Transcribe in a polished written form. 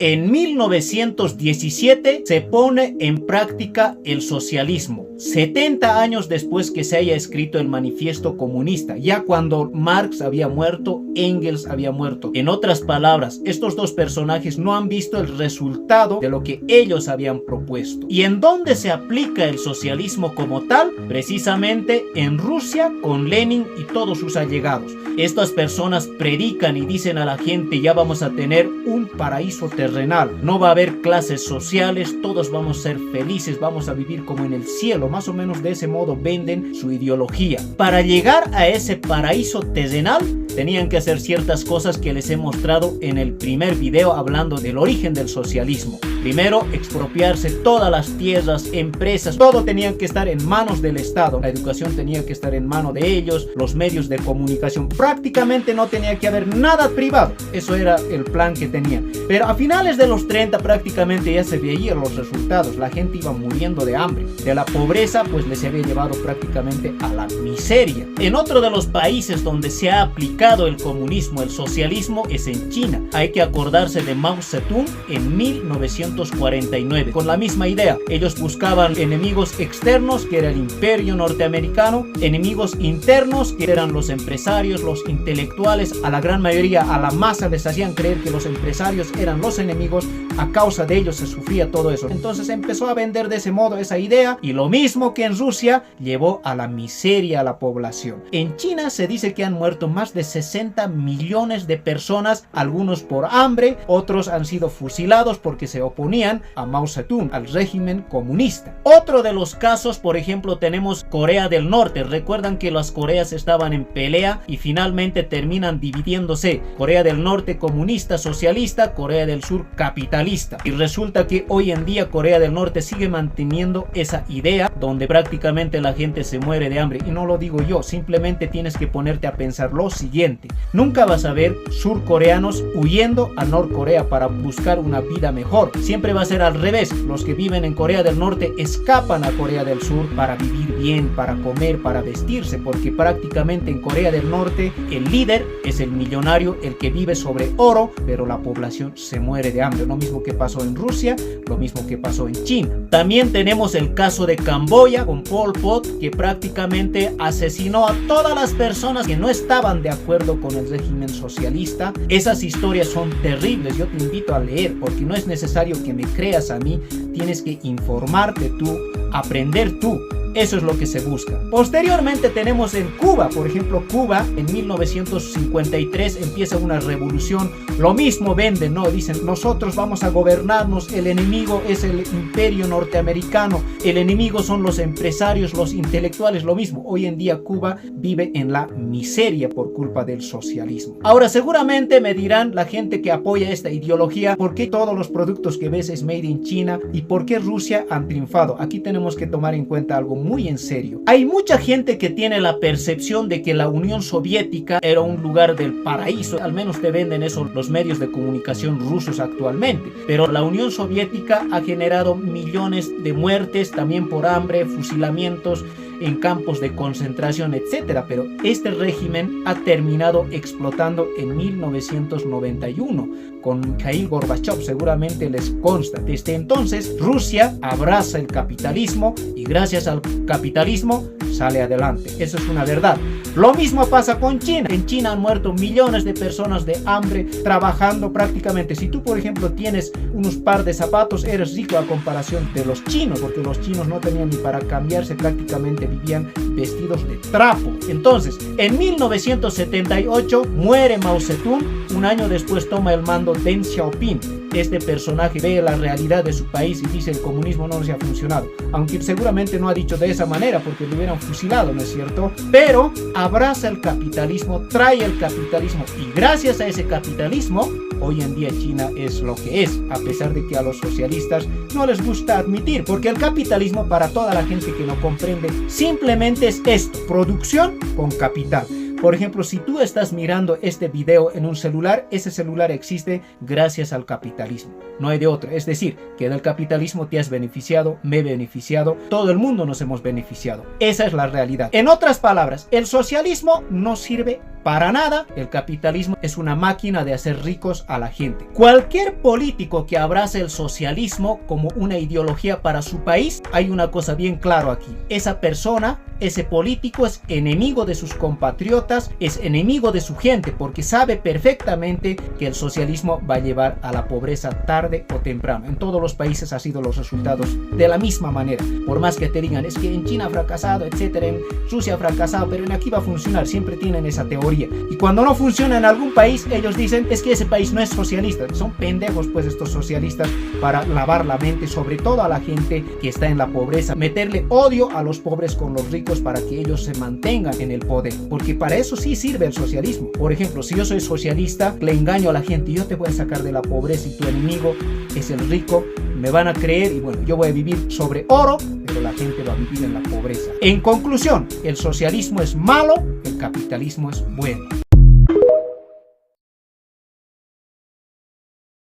En 1917 se pone en práctica el socialismo, 70 años después que se haya escrito el manifiesto comunista, ya cuando Marx había muerto, Engels había muerto. En otras palabras, estos dos personajes no han visto el resultado de lo que ellos habían propuesto. ¿Y en dónde se aplica el socialismo como tal? Precisamente en Rusia, con Lenin y todos sus allegados. Estas personas predican y dicen a la gente: ya vamos a tener un paraíso terrenal, no va a haber clases sociales, todos vamos a ser felices, vamos a vivir como en el cielo. Más o menos de ese modo venden su ideología. Para llegar a ese paraíso terrenal tenían que hacer ciertas cosas que les he mostrado en el primer video hablando del origen del socialismo. Primero, expropiarse todas las tierras, empresas, todo tenía que estar en manos del Estado. La educación tenía que estar en manos de ellos, los medios de comunicación. Prácticamente no tenía que haber nada privado. Eso era el plan que tenían. Pero a finales de los 30 prácticamente ya se veían los resultados. La gente iba muriendo de hambre. De la pobreza pues les había llevado prácticamente a la miseria. En otro de los países donde se ha aplicado el comunismo, el socialismo, es en China. Hay que acordarse de Mao Zedong en 1949. Con la misma idea, ellos buscaban enemigos externos, que era el imperio norteamericano, enemigos internos, que eran los empresarios, los intelectuales. A la gran mayoría, a la masa, les hacían creer que los empresarios eran los enemigos. A causa de ellos se sufría todo eso. Entonces empezó a vender de ese modo esa idea, y lo mismo que en Rusia, llevó a la miseria a la población. En China se dice que han muerto más de 60 millones de personas, algunos por hambre, otros han sido fusilados porque se oponían a Mao Zedong, al régimen comunista. Otro de los casos, por ejemplo, tenemos Corea del Norte. Recuerdan que las Coreas estaban en pelea y finalmente terminan dividiéndose. Corea del Norte comunista, socialista, Corea del Sur capitalista. Y resulta que hoy en día Corea del Norte sigue manteniendo esa idea donde prácticamente la gente se muere de hambre. Y no lo digo yo, simplemente tienes que ponerte a pensar lo siguiente: nunca vas a ver surcoreanos huyendo a Norcorea para buscar una vida mejor. Siempre va a ser al revés. Los que viven en Corea del Norte escapan a Corea del Sur para vivir bien, para comer, para vestirse, porque prácticamente en Corea del Norte el líder es el millonario, el que vive sobre oro, pero la población se muere de hambre. Lo mismo que pasó en Rusia, lo mismo que pasó en China. También tenemos el caso de Camboya con Pol Pot, que prácticamente asesinó a todas las personas que no estaban de acuerdo con el régimen socialista. Esas historias son terribles. Yo te invito a leer, porque no es necesario que me creas a mí, tienes que informarte tú, aprender tú. Eso es lo que se busca. Posteriormente tenemos en Cuba, por ejemplo, Cuba en 1953 empieza una revolución. Lo mismo venden, ¿no? Dicen: nosotros vamos a gobernarnos, el enemigo es el imperio norteamericano, el enemigo son los empresarios, los intelectuales. Lo mismo, hoy en día Cuba vive en la miseria por culpa del socialismo. Ahora seguramente me dirán la gente que apoya esta ideología: ¿por qué todos los productos que ves es made in China? ¿Y por qué Rusia han triunfado? Aquí tenemos que tomar en cuenta algo muy en serio. Hay mucha gente que tiene la percepción de que la Unión Soviética era un lugar del paraíso. Al menos te venden eso los medios de comunicación rusos actualmente. Pero la Unión Soviética ha generado millones de muertes, también por hambre, fusilamientos en campos de concentración, etcétera. Pero este régimen ha terminado explotando en 1991 con Mikhail Gorbachev. Seguramente les consta. Desde entonces Rusia abraza el capitalismo y gracias al capitalismo sale adelante. Eso es una verdad. Lo mismo pasa con China. En China han muerto millones de personas de hambre trabajando prácticamente. Si tú, por ejemplo, tienes unos par de zapatos, eres rico a comparación de los chinos, porque los chinos no tenían ni para cambiarse, prácticamente vivían vestidos de trapo. Entonces, en 1978 muere Mao Zedong. Un año después toma el mando Deng Xiaoping. Este personaje ve la realidad de su país y dice: el comunismo no les ha funcionado. Aunque seguramente no ha dicho de esa manera, porque lo hubieran fusilado, ¿no es cierto? Pero abraza el capitalismo, trae el capitalismo, y gracias a ese capitalismo hoy en día China es lo que es, a pesar de que a los socialistas no les gusta admitir, porque el capitalismo, para toda la gente que no comprende, simplemente es esto: producción con capital. Por ejemplo, si tú estás mirando este video en un celular, ese celular existe gracias al capitalismo. No hay de otro. Es decir, que del capitalismo te has beneficiado, me he beneficiado, todo el mundo nos hemos beneficiado. Esa es la realidad. En otras palabras, el socialismo no sirve para nada. El capitalismo es una máquina de hacer ricos a la gente. Cualquier político que abrace el socialismo como una ideología para su país, hay una cosa bien clara aquí. Esa persona, ese político es enemigo de sus compatriotas, es enemigo de su gente, porque sabe perfectamente que el socialismo va a llevar a la pobreza tarde o temprano. En todos los países ha sido los resultados de la misma manera. Por más que te digan, es que en China ha fracasado, etcétera, en Rusia ha fracasado, pero en aquí va a funcionar. Siempre tienen esa teoría. Y cuando no funciona en algún país, ellos dicen, es que ese país no es socialista. Son pendejos pues estos socialistas para lavar la mente, sobre todo a la gente que está en la pobreza, meterle odio a los pobres con los ricos para que ellos se mantengan en el poder, porque para eso sí sirve el socialismo. Por ejemplo, si yo soy socialista, le engaño a la gente, yo te voy a sacar de la pobreza y tu enemigo es el rico, me van a creer y bueno, yo voy a vivir sobre oro, pero la gente va a vivir en la pobreza. En conclusión, el socialismo es malo, el capitalismo es bueno.